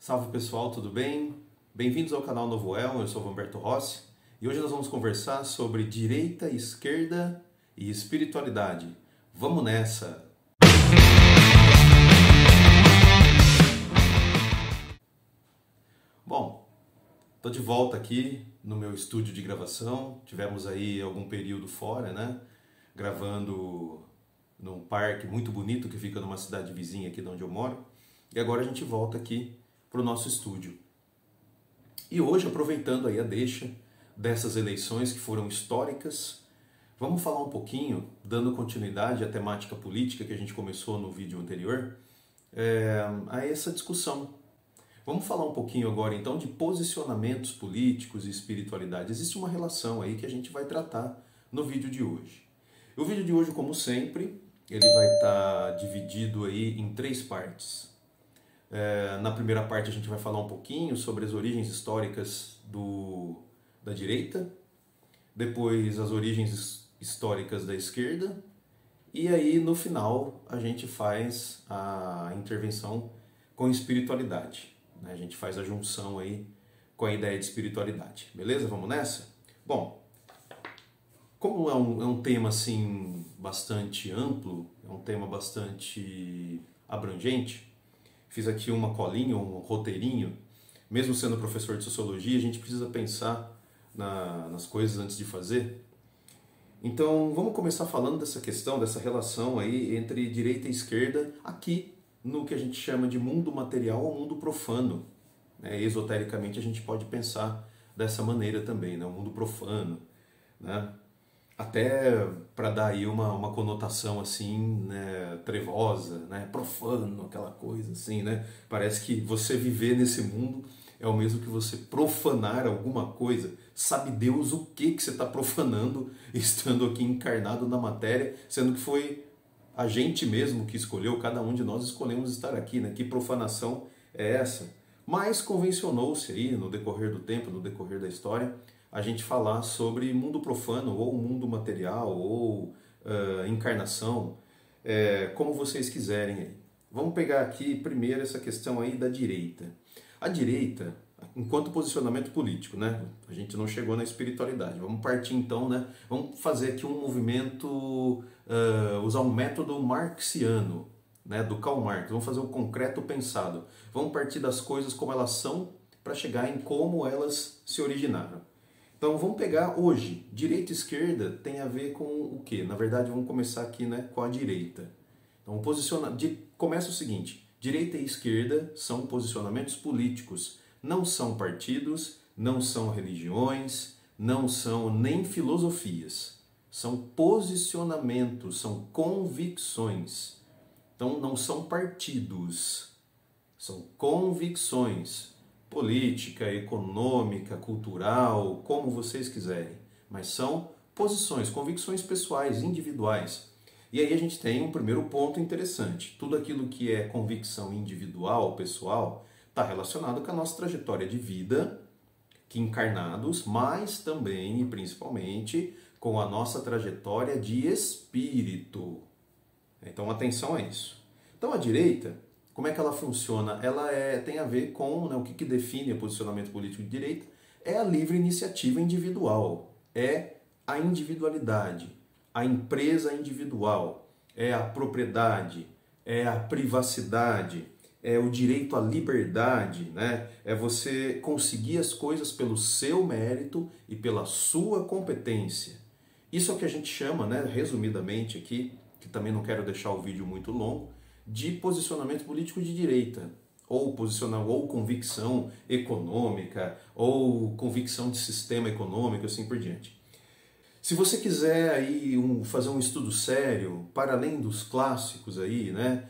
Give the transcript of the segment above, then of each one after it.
Salve pessoal, tudo bem? Bem-vindos ao canal Novo El, eu sou o Humberto Rossi e hoje nós vamos conversar sobre direita, esquerda e espiritualidade. Vamos nessa! Bom, estou de volta aqui no meu estúdio de gravação. Tivemos aí algum período fora, né? Gravando num parque muito bonito que fica numa cidade vizinha aqui de onde eu moro. E agora a gente volta aqui para o nosso estúdio. E hoje, aproveitando aí a deixa dessas eleições que foram históricas, vamos falar um pouquinho, dando continuidade à temática política que a gente começou no vídeo anterior, a essa discussão. Vamos falar um pouquinho agora então de posicionamentos políticos e espiritualidade. Existe uma relação aí que a gente vai tratar no vídeo de hoje. O vídeo de hoje, como sempre, ele vai estar dividido aí em 3 partes. Na primeira parte a gente vai falar um pouquinho sobre as origens históricas da direita, depois as origens históricas da esquerda, e aí no final a gente faz a intervenção com espiritualidade, né? A gente faz a junção aí com a ideia de espiritualidade, beleza? Vamos nessa? Bom, como é um tema assim bastante amplo, é um tema bastante abrangente, fiz aqui uma colinha, um roteirinho. Mesmo sendo professor de sociologia, a gente precisa pensar nas coisas antes de fazer. Então, vamos começar falando dessa questão, dessa relação aí entre direita e esquerda, aqui no que a gente chama de mundo material ou mundo profano. Esotericamente, a gente pode pensar dessa maneira também, né? O mundo profano, né? Até para dar aí uma conotação assim, né, trevosa, né, profano, aquela coisa assim, né? Parece que você viver nesse mundo é o mesmo que você profanar alguma coisa. Sabe Deus o que você está profanando estando aqui encarnado na matéria, sendo que foi a gente mesmo que escolheu, cada um de nós escolhemos estar aqui, né? Que profanação é essa? Mas convencionou-se aí no decorrer do tempo, no decorrer da história, a gente falar sobre mundo profano, ou mundo material, ou encarnação, como vocês quiserem aí. Vamos pegar aqui primeiro essa questão aí da direita. A direita, enquanto posicionamento político, né? A gente não chegou na espiritualidade. Vamos partir então, né? Vamos fazer aqui um movimento, usar um método marxiano, né? Do Karl Marx. Vamos fazer o concreto pensado. Vamos partir das coisas como elas são para chegar em como elas se originaram. Então vamos pegar hoje, direita e esquerda tem a ver com o quê? Na verdade vamos começar aqui, né, com a direita. Então começa o seguinte, direita e esquerda são posicionamentos políticos, não são partidos, não são religiões, não são nem filosofias. São posicionamentos, são convicções. Então não são partidos, são convicções. Política, econômica, cultural, como vocês quiserem, mas são posições, convicções pessoais, individuais. E aí a gente tem um primeiro ponto interessante. Tudo aquilo que é convicção individual, pessoal, está relacionado com a nossa trajetória de vida, que encarnados, mas também e principalmente com a nossa trajetória de espírito. Então atenção a isso. Então a direita, como é que ela funciona? Ela tem a ver com, né, o que define o posicionamento político de direita, é a livre iniciativa individual, é a individualidade, a empresa individual, é a propriedade, é a privacidade, é o direito à liberdade, né? É você conseguir as coisas pelo seu mérito e pela sua competência. Isso é o que a gente chama, né, resumidamente aqui, que também não quero deixar o vídeo muito longo, de posicionamento político de direita, ou convicção econômica, ou convicção de sistema econômico, assim por diante. Se você quiser aí fazer um estudo sério, para além dos clássicos aí, né,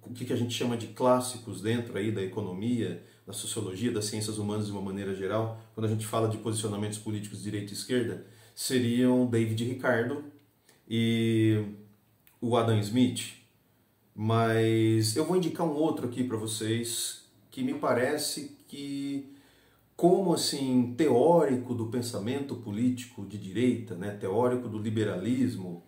o que a gente chama de clássicos dentro aí da economia, da sociologia, das ciências humanas de uma maneira geral, quando a gente fala de posicionamentos políticos de direita e esquerda, seriam David Ricardo e o Adam Smith. Mas eu vou indicar um outro aqui para vocês que me parece que, como assim, teórico do pensamento político de direita, né, teórico do liberalismo,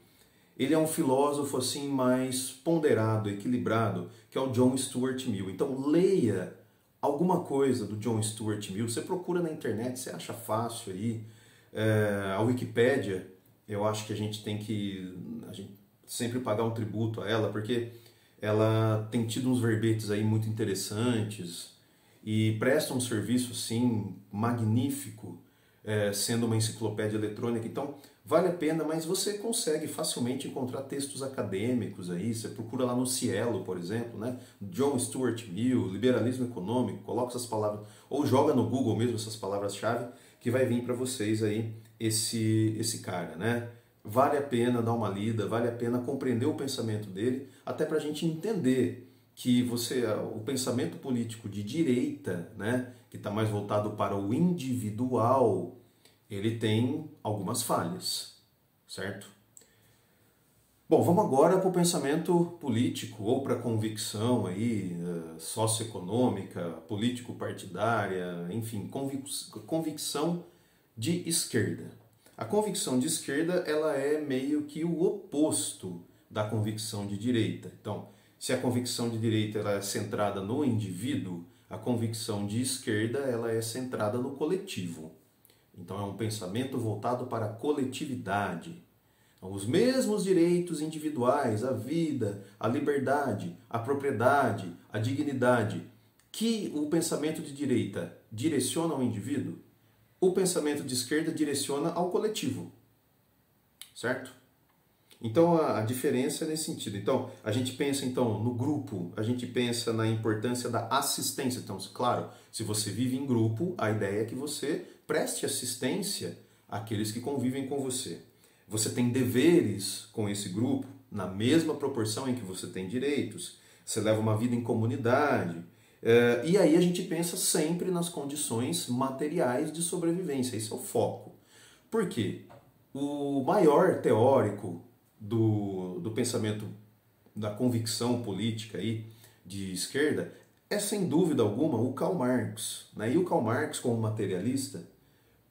ele é um filósofo assim mais ponderado, equilibrado, que é o John Stuart Mill. Então leia alguma coisa do John Stuart Mill, você procura na internet, você acha fácil aí. A Wikipédia, eu acho que a gente tem que sempre pagar um tributo a ela, porque ela tem tido uns verbetes aí muito interessantes e presta um serviço assim magnífico, sendo uma enciclopédia eletrônica. Então vale a pena, mas você consegue facilmente encontrar textos acadêmicos aí. Você procura lá no Cielo, por exemplo, né? John Stuart Mill, liberalismo econômico, coloca essas palavras, ou joga no Google mesmo essas palavras-chave, que vai vir para vocês aí esse cara, né? Vale a pena dar uma lida, vale a pena compreender o pensamento dele, até para a gente entender que o pensamento político de direita, né, que está mais voltado para o individual, ele tem algumas falhas, certo? Bom, vamos agora para o pensamento político ou para a convicção aí, socioeconômica, político-partidária, enfim, convicção de esquerda. A convicção de esquerda, ela é meio que o oposto da convicção de direita. Então, se a convicção de direita ela é centrada no indivíduo, a convicção de esquerda ela é centrada no coletivo. Então, é um pensamento voltado para a coletividade. Então, os mesmos direitos individuais, a vida, a liberdade, a propriedade, a dignidade, que o pensamento de direita direciona ao indivíduo, o pensamento de esquerda direciona ao coletivo, certo? Então a diferença é nesse sentido. Então a gente pensa então no grupo, a gente pensa na importância da assistência. Então, claro, se você vive em grupo, a ideia é que você preste assistência àqueles que convivem com você. Você tem deveres com esse grupo na mesma proporção em que você tem direitos. Você leva uma vida em comunidade. E aí a gente pensa sempre nas condições materiais de sobrevivência, esse é o foco. Por quê? O maior teórico do pensamento, da convicção política aí, de esquerda, é sem dúvida alguma o Karl Marx. Né? E o Karl Marx, como materialista,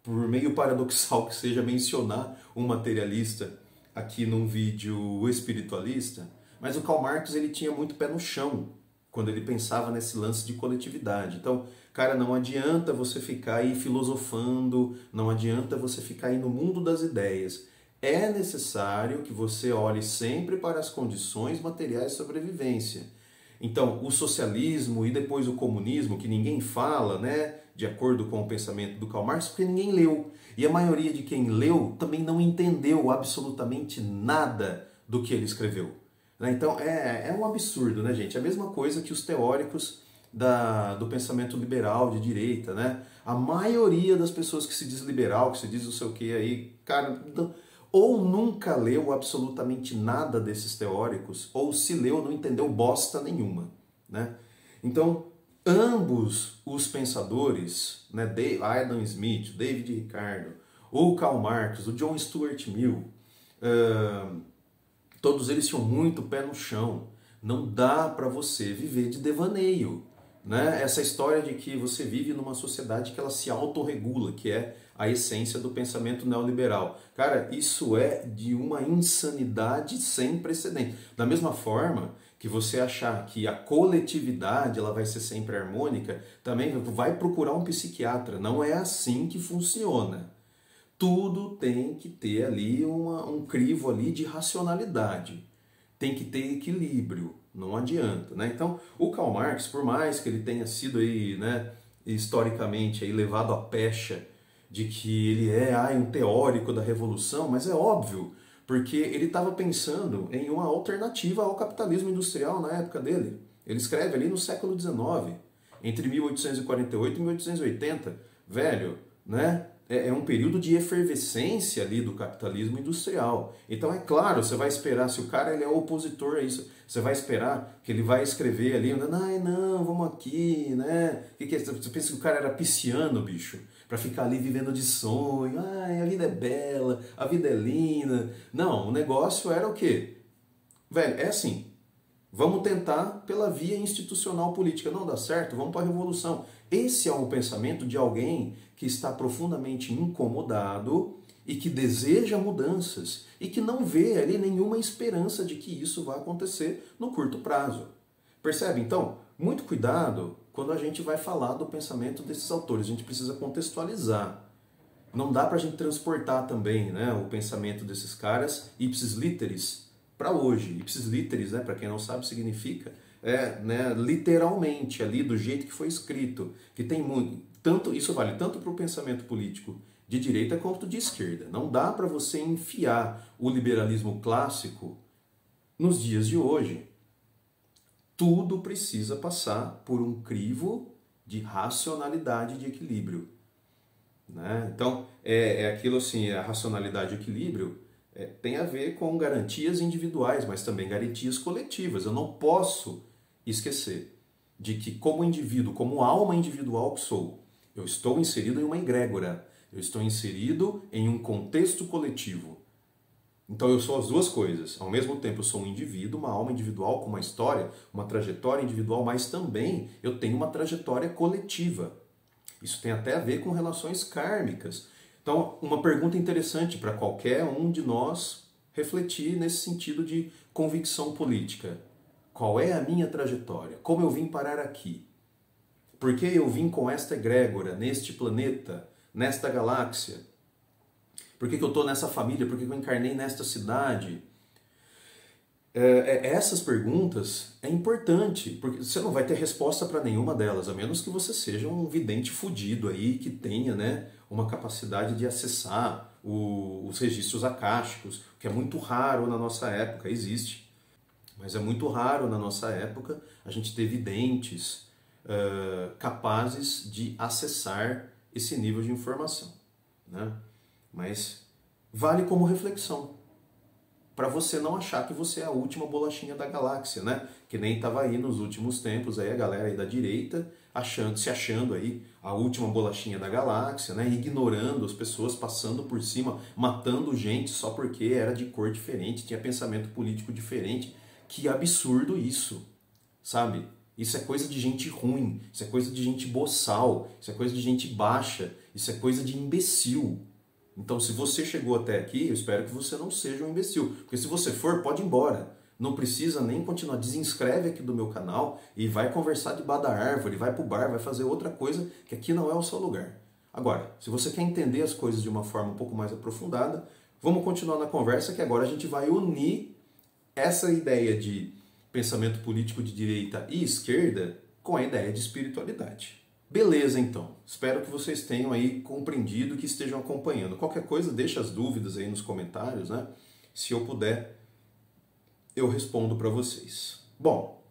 por meio paradoxal que seja mencionar um materialista aqui num vídeo espiritualista, mas o Karl Marx ele tinha muito pé no chão quando ele pensava nesse lance de coletividade. Então, cara, não adianta você ficar aí filosofando, não adianta você ficar aí no mundo das ideias. É necessário que você olhe sempre para as condições materiais de sobrevivência. Então, o socialismo e depois o comunismo, que ninguém fala, né, de acordo com o pensamento do Karl Marx, porque ninguém leu. E a maioria de quem leu também não entendeu absolutamente nada do que ele escreveu. Então é um absurdo, né, gente? É a mesma coisa que os teóricos do pensamento liberal de direita, né? A maioria das pessoas que se diz liberal, que se diz não sei o que aí, cara, ou nunca leu absolutamente nada desses teóricos, ou se leu não entendeu bosta nenhuma, né? Então, ambos os pensadores, né, Adam Smith, David Ricardo, o Karl Marx, o John Stuart Mill, todos eles tinham muito pé no chão. Não dá para você viver de devaneio. Né? Essa história de que você vive numa sociedade que ela se autorregula, que é a essência do pensamento neoliberal. Cara, isso é de uma insanidade sem precedente. Da mesma forma que você achar que a coletividade ela vai ser sempre harmônica, também vai procurar um psiquiatra. Não é assim que funciona. Tudo tem que ter ali um crivo ali de racionalidade. Tem que ter equilíbrio, não adianta. Né? Então, o Karl Marx, por mais que ele tenha sido aí, né, historicamente aí, levado à pecha de que ele é um teórico da revolução, mas é óbvio, porque ele estava pensando em uma alternativa ao capitalismo industrial na época dele. Ele escreve ali no século XIX, entre 1848 e 1880. Velho, né? É um período de efervescência ali do capitalismo industrial. Então é claro, você vai esperar, se o cara ele é opositor a isso, você vai esperar que ele vai escrever ali, não, vamos aqui, né? Você pensa que o cara era pisciano, bicho, para ficar ali vivendo de sonho, a vida é bela, a vida é linda. Não, o negócio era o quê? Velho, é assim, vamos tentar pela via institucional política. Não dá certo, vamos para a revolução. Esse é um pensamento de alguém que está profundamente incomodado e que deseja mudanças e que não vê ali nenhuma esperança de que isso vai acontecer no curto prazo. Percebe? Então, muito cuidado quando a gente vai falar do pensamento desses autores. A gente precisa contextualizar. Não dá para a gente transportar também, né, o pensamento desses caras ipsis literis para hoje. Ipsis literis, né, para quem não sabe, significa né, literalmente ali do jeito que foi escrito, que tem muito, tanto isso vale tanto para o pensamento político de direita quanto de esquerda. Não dá para você enfiar o liberalismo clássico nos dias de hoje. Tudo precisa passar por um crivo de racionalidade e de equilíbrio. Né? Então, é aquilo assim, a racionalidade e o equilíbrio tem a ver com garantias individuais, mas também garantias coletivas. Eu não posso esquecer de que, como indivíduo, como alma individual que sou, eu estou inserido em uma egrégora, eu estou inserido em um contexto coletivo. Então eu sou as duas coisas. Ao mesmo tempo eu sou um indivíduo, uma alma individual com uma história, uma trajetória individual, mas também eu tenho uma trajetória coletiva. Isso tem até a ver com relações kármicas. Então, uma pergunta interessante para qualquer um de nós refletir nesse sentido de convicção política. Qual é a minha trajetória? Como eu vim parar aqui? Por que eu vim com esta egrégora, neste planeta, nesta galáxia? Por que eu estou nessa família? Por que eu encarnei nesta cidade? Essas perguntas é importante, porque você não vai ter resposta para nenhuma delas, a menos que você seja um vidente fudido aí, que tenha, né, uma capacidade de acessar os registros akáshicos, que é muito raro na nossa época, existe, mas é muito raro na nossa época a gente ter videntes capazes de acessar esse nível de informação, né? Mas vale como reflexão, para você não achar que você é a última bolachinha da galáxia, né? Que nem estava aí nos últimos tempos aí a galera aí da direita se achando aí a última bolachinha da galáxia, né? Ignorando as pessoas, passando por cima, matando gente só porque era de cor diferente, tinha pensamento político diferente. Que absurdo isso, sabe? Isso é coisa de gente ruim, isso é coisa de gente boçal, isso é coisa de gente baixa, isso é coisa de imbecil. Então, se você chegou até aqui, eu espero que você não seja um imbecil. Porque se você for, pode ir embora. Não precisa nem continuar. Desinscreve aqui do meu canal e vai conversar debaixo da árvore, vai pro bar, vai fazer outra coisa, que aqui não é o seu lugar. Agora, se você quer entender as coisas de uma forma um pouco mais aprofundada, vamos continuar na conversa, que agora a gente vai unir essa ideia de pensamento político de direita e esquerda com a ideia de espiritualidade. Beleza, então. Espero que vocês tenham aí compreendido, que estejam acompanhando. Qualquer coisa, deixa as dúvidas aí nos comentários, né? Se eu puder, eu respondo para vocês. Bom,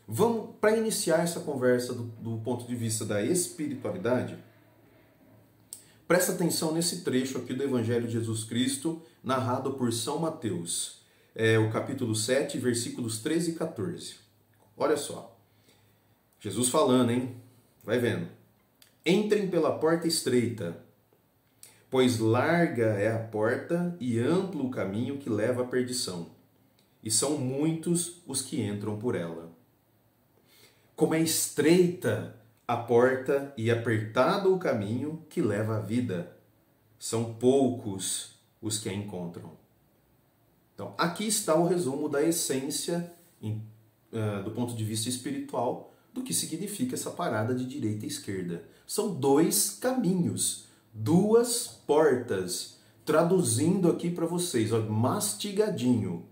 vamos para iniciar essa conversa do ponto de vista da espiritualidade. Presta atenção nesse trecho aqui do Evangelho de Jesus Cristo, narrado por São Mateus. É o capítulo 7, versículos 13 e 14. Olha só. Jesus falando, hein? Vai vendo. Entrem pela porta estreita, pois larga é a porta e amplo o caminho que leva à perdição, e são muitos os que entram por ela. Como é estreita a porta e apertado o caminho que leva à vida, são poucos os que a encontram. Então, aqui está o resumo da essência, do ponto de vista espiritual, do que significa essa parada de direita e esquerda. São dois caminhos, duas portas. Traduzindo aqui para vocês, ó, mastigadinho,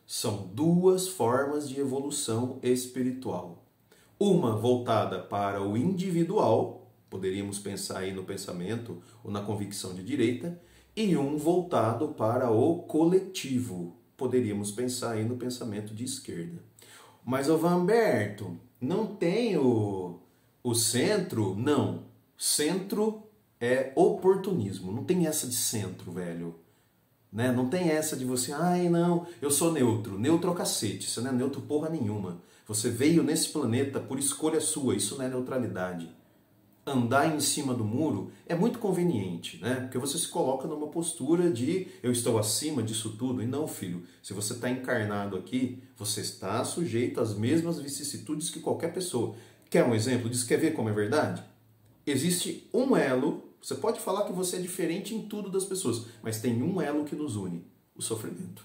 são duas formas de evolução espiritual. Uma voltada para o individual, poderíamos pensar aí no pensamento ou na convicção de direita, e um voltado para o coletivo, poderíamos pensar aí no pensamento de esquerda. Mas, ô Vanberto, não tem o centro? Não. Centro é oportunismo. Não tem essa de centro, velho. Né? Não tem essa de você, ai não, eu sou neutro. Neutro é o cacete, você não é neutro porra nenhuma. Você veio nesse planeta por escolha sua, isso não é neutralidade. Andar em cima do muro é muito conveniente, né? Porque você se coloca numa postura de eu estou acima disso tudo. E não, filho, se você está encarnado aqui, você está sujeito às mesmas vicissitudes que qualquer pessoa. Quer um exemplo disso? Quer ver como é verdade? Existe um elo, você pode falar que você é diferente em tudo das pessoas, mas tem um elo que nos une, o sofrimento.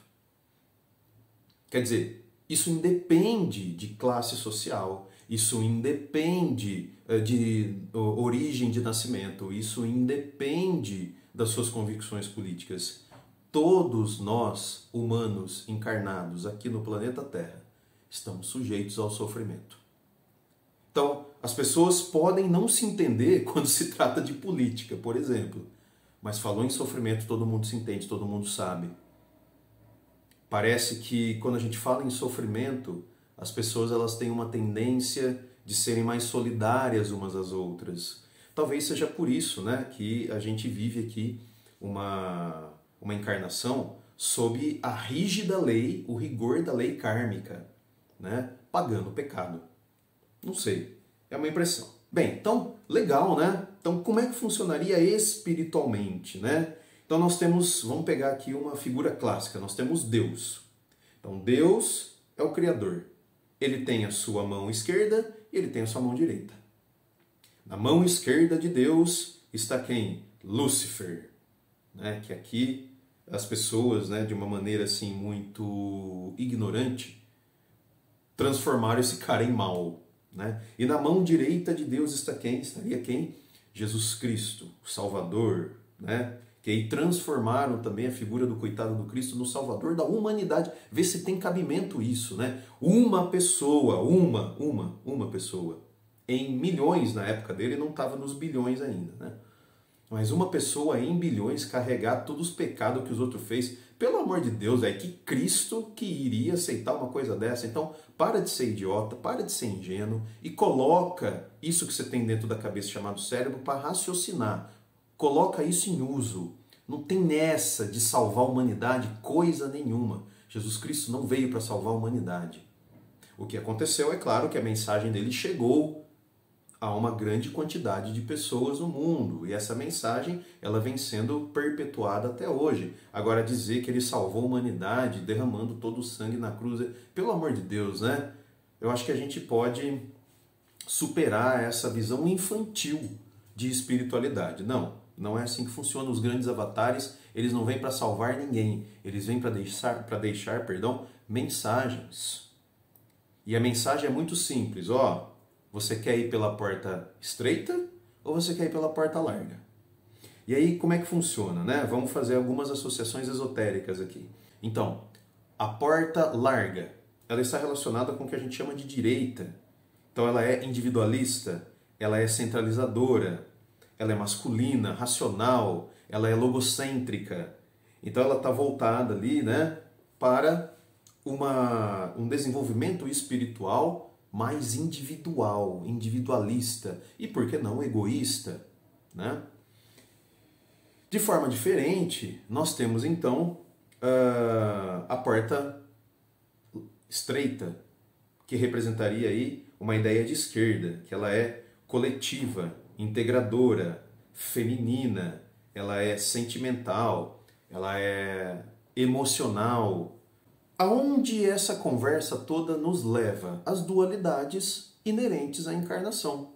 Quer dizer, isso independe de classe social, Isso independe de origem de nascimento, isso independe das suas convicções políticas. Todos nós, humanos encarnados aqui no planeta Terra, estamos sujeitos ao sofrimento. Então, as pessoas podem não se entender quando se trata de política, por exemplo, mas falou em sofrimento, todo mundo se entende, todo mundo sabe. Parece que quando a gente fala em sofrimento, as pessoas elas têm uma tendência de serem mais solidárias umas às outras. Talvez seja por isso, né, que a gente vive aqui uma encarnação sob a rígida lei, o rigor da lei kármica, né, pagando o pecado. Não sei, é uma impressão. Bem, então, legal, né? Então, como é que funcionaria espiritualmente, né? Então, nós temos, vamos pegar aqui uma figura clássica, nós temos Deus. Então, Deus é o Criador. Ele tem a sua mão esquerda e ele tem a sua mão direita. Na mão esquerda de Deus está quem? Lúcifer, né? Que aqui as pessoas, né, de uma maneira assim muito ignorante, transformaram esse cara em mal, né? E na mão direita de Deus está quem? Estaria quem? Jesus Cristo, o Salvador, né? Que aí transformaram também a figura do coitado do Cristo no Salvador da humanidade. Vê se tem cabimento isso, né? Uma pessoa, uma pessoa, em milhões na época dele, não estava nos bilhões ainda, né? Mas uma pessoa em bilhões carregar todos os pecados que os outros fez, pelo amor de Deus, é que Cristo que iria aceitar uma coisa dessa. Então, para de ser idiota, para de ser ingênuo e coloca isso que você tem dentro da cabeça chamado cérebro para raciocinar. Coloca isso em uso. Não tem nessa de salvar a humanidade coisa nenhuma. Jesus Cristo não veio para salvar a humanidade. O que aconteceu é claro que a mensagem dele chegou a uma grande quantidade de pessoas no mundo. E essa mensagem ela vem sendo perpetuada até hoje. Agora dizer que ele salvou a humanidade derramando todo o sangue na cruz, pelo amor de Deus, né? Eu acho que a gente pode superar essa visão infantil de espiritualidade. Não é assim que funciona. Os grandes avatares, eles não vêm para salvar ninguém. Eles vêm para deixar mensagens. E a mensagem é muito simples, ó. Você quer ir pela porta estreita ou você quer ir pela porta larga? E aí, como é que funciona, né? Vamos fazer algumas associações esotéricas aqui. Então, a porta larga, ela está relacionada com o que a gente chama de direita. Então, ela é individualista, ela é centralizadora, ela é masculina, racional, ela é logocêntrica. Então, ela está voltada ali, né, para um desenvolvimento espiritual mais individual, individualista e, por que não, egoísta, né? De forma diferente, nós temos então a porta estreita, que representaria aí uma ideia de esquerda, que ela é coletiva, integradora, feminina, ela é sentimental, ela é emocional. Aonde essa conversa toda nos leva? As dualidades inerentes à encarnação.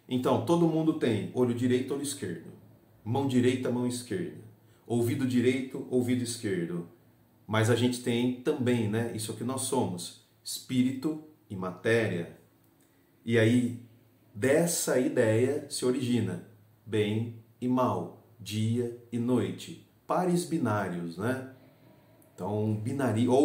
Então, todo mundo tem olho direito, olho esquerdo. Mão direita, mão esquerda. Ouvido direito, ouvido esquerdo. Mas a gente tem também, né, isso que nós somos, espírito e matéria. E aí, dessa ideia se origina bem e mal, dia e noite, pares binários, né? Então,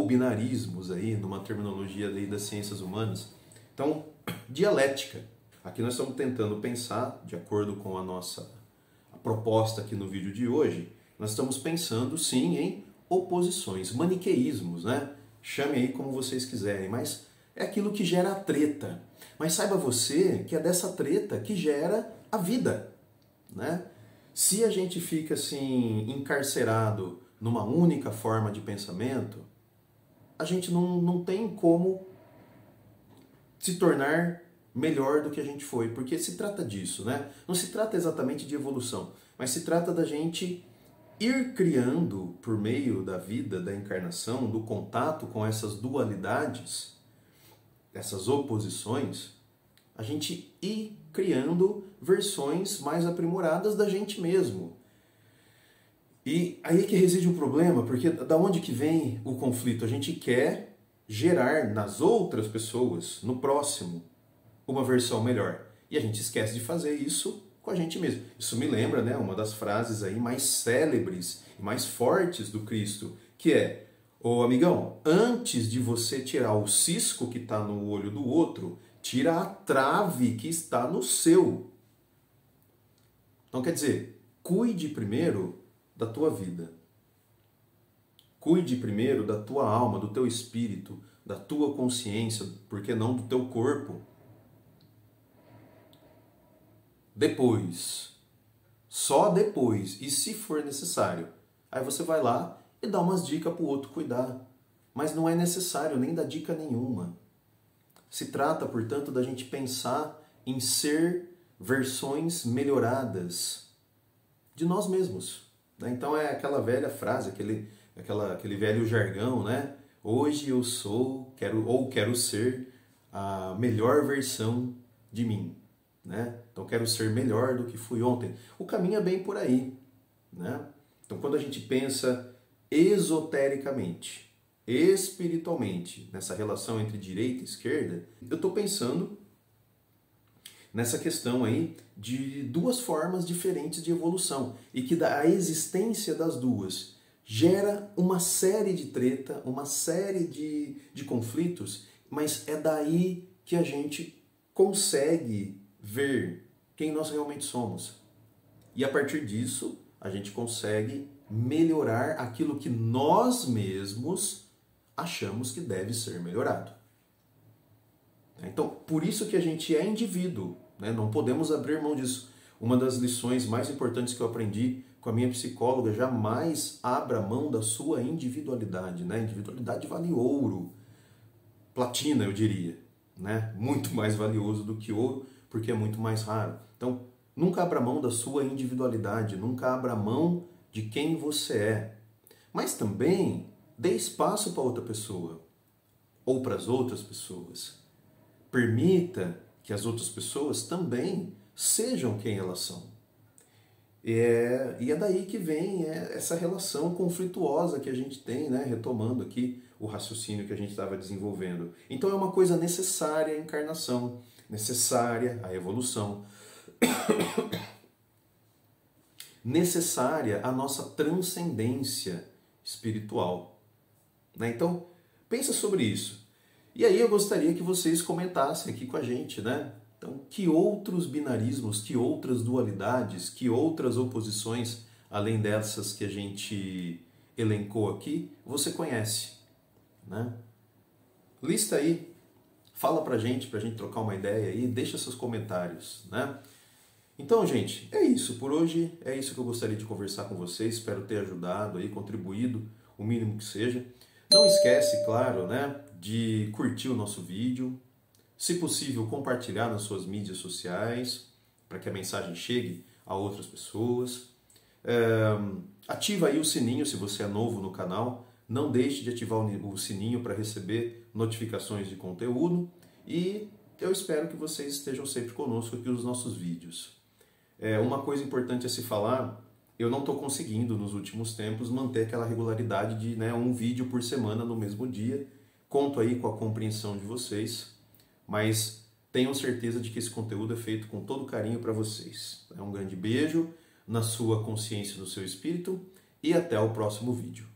binarismos aí, numa terminologia aí das ciências humanas. Então, dialética. Aqui nós estamos tentando pensar, de acordo com a proposta aqui no vídeo de hoje, nós estamos pensando sim em oposições, maniqueísmos, né? Chame aí como vocês quiserem, mas é aquilo que gera a treta. Mas saiba você que é dessa treta que gera a vida, né? Se a gente fica assim encarcerado numa única forma de pensamento, a gente não tem como se tornar melhor do que a gente foi, porque se trata disso, né? Não se trata exatamente de evolução, mas se trata da gente ir criando, por meio da vida, da encarnação, do contato com essas dualidades, essas oposições, a gente ir criando versões mais aprimoradas da gente mesmo. E aí que reside o problema, porque da onde que vem o conflito? A gente quer gerar nas outras pessoas, no próximo, uma versão melhor. E a gente esquece de fazer isso com a gente mesmo. Isso me lembra, né, uma das frases aí mais célebres e mais fortes do Cristo, que é: ô amigão, antes de você tirar o cisco que está no olho do outro, tira a trave que está no seu. Então quer dizer, cuide primeiro da tua vida. Cuide primeiro da tua alma, do teu espírito, da tua consciência, por que não do teu corpo. Depois, só depois, e se for necessário, aí você vai lá e dá umas dicas para o outro cuidar. Mas não é necessário nem dar dica nenhuma. Se trata, portanto, da gente pensar em ser versões melhoradas de nós mesmos. Então é aquela velha frase, aquele velho jargão, né? Hoje eu sou, quero ser a melhor versão de mim, né? Então quero ser melhor do que fui ontem. O caminho é bem por aí, né? Então quando a gente pensa esotericamente, espiritualmente, nessa relação entre direita e esquerda, eu estou pensando nessa questão aí de duas formas diferentes de evolução e que a existência das duas gera uma série de treta, uma série de conflitos, mas é daí que a gente consegue ver quem nós realmente somos. E a partir disso, a gente consegue melhorar aquilo que nós mesmos achamos que deve ser melhorado. Então, por isso que a gente é indivíduo, né? Não podemos abrir mão disso. Uma das lições mais importantes que eu aprendi com a minha psicóloga: jamais abra mão da sua individualidade, né? Individualidade vale ouro, platina, eu diria, né? Muito mais valioso do que ouro, porque é muito mais raro. Então, nunca abra mão da sua individualidade, nunca abra mão de quem você é. Mas também dê espaço para outra pessoa, ou para as outras pessoas. Permita que as outras pessoas também sejam quem elas são. E é daí que vem essa relação conflituosa que a gente tem, né? Retomando aqui o raciocínio que a gente estava desenvolvendo. Então é uma coisa necessária a encarnação, necessária a evolução, necessária a nossa transcendência espiritual, né? Então, pensa sobre isso. E aí eu gostaria que vocês comentassem aqui com a gente, né? Então, que outros binarismos, que outras dualidades, que outras oposições, além dessas que a gente elencou aqui, você conhece, né? Lista aí, fala pra gente trocar uma ideia aí, deixa seus comentários, né? Então, gente, é isso. Por hoje é isso que eu gostaria de conversar com vocês. Espero ter ajudado aí, contribuído o mínimo que seja. Não esquece, claro, né, de curtir o nosso vídeo, se possível compartilhar nas suas mídias sociais, para que a mensagem chegue a outras pessoas. Ativa aí o sininho se você é novo no canal, não deixe de ativar o sininho para receber notificações de conteúdo e eu espero que vocês estejam sempre conosco aqui nos nossos vídeos. Uma coisa importante a se falar: eu não estou conseguindo nos últimos tempos manter aquela regularidade de, né, um vídeo por semana no mesmo dia. Conto aí com a compreensão de vocês, mas tenham certeza de que esse conteúdo é feito com todo carinho para vocês. Um grande beijo na sua consciência e no seu espírito e até o próximo vídeo.